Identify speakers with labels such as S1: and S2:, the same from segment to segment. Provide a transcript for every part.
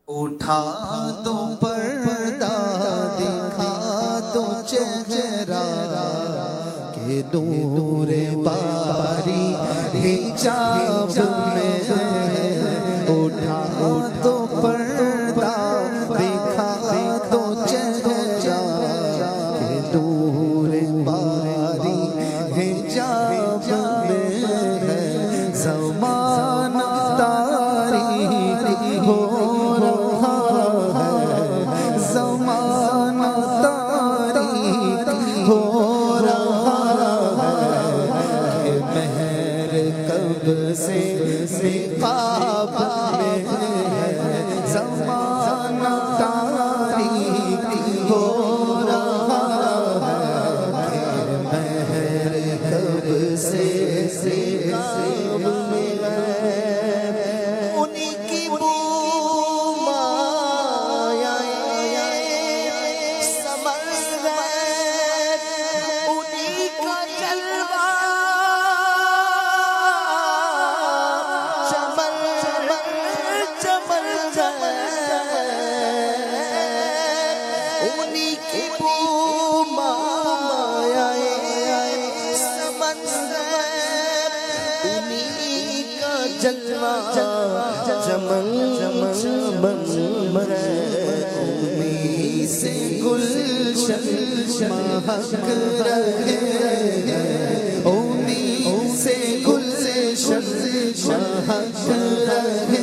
S1: اٹھا دو پردہ دکھا دو چہرہ کہ نور باری حجاب میں اٹھا دو پردہ دکھا دو چہرہ کہ نور باری حجاب میں ہے زمانہ تاریک ہو سے نقاب میں ہے زمانہ تاریک ہو رہا ہے مہر کب سے نقاب میں ہے انہی کی بو مایائے سمر ہے انہی کا جلوہ جلوہ چمن ہے انہی سے گلشن مہک رہے انہی سے گلشن مہک رہے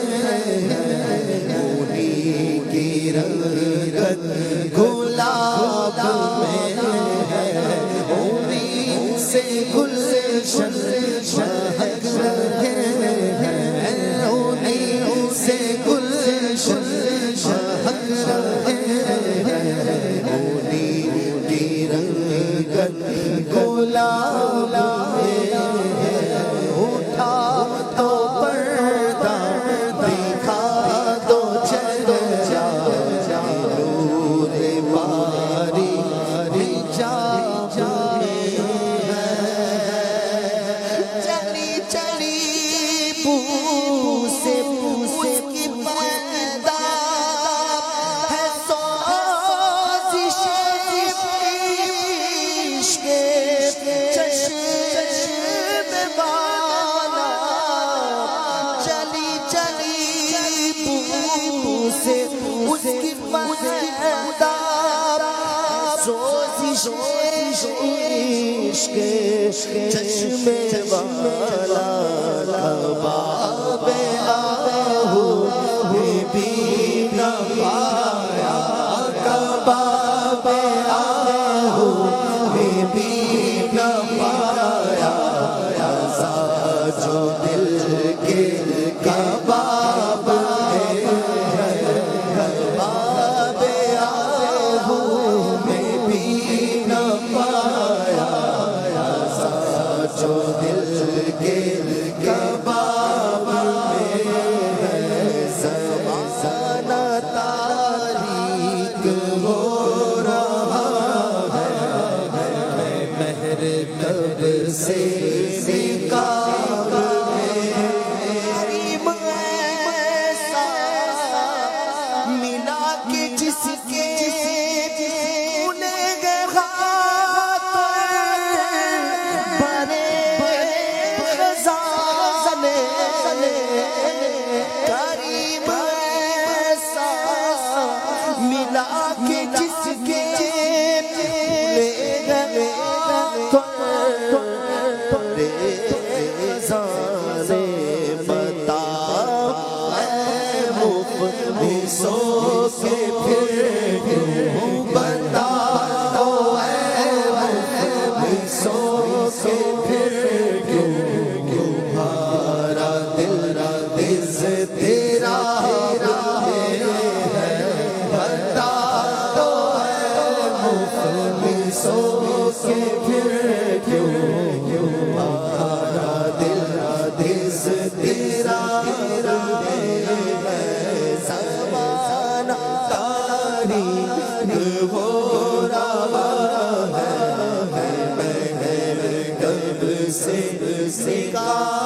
S1: انہی کی رنگت گلاب میں ہے انہی سے گلشن مہک رہے گلاب میں اٹھا تو پردہ دکھا دو چہرہ نور باری حجاب میں ہے چلی چلی بو سے اس کی پیدا ہے سازش سے اس کی پیدا سوزش عشق چشمے والا کباب آہو بھی نہ پایا کباب آہو بھی نہ پایا ایسا جو دل کے کباب جو دل کے کباب میں ہے زمانہ تاریک ہو رہا ہے مہر کب سے نقاب میں حریم ایسا ملا کہ جس کے جس کے خزانے بتا مفلسوں کے پھر کیوں بتا مفلسوں کے پھر کیوں ہمارا دل تیرا کے پھر کیوں ہمارا دل تیرا ہے زمانہ تاریک ہو رہا ہے مہر کب سے نقاب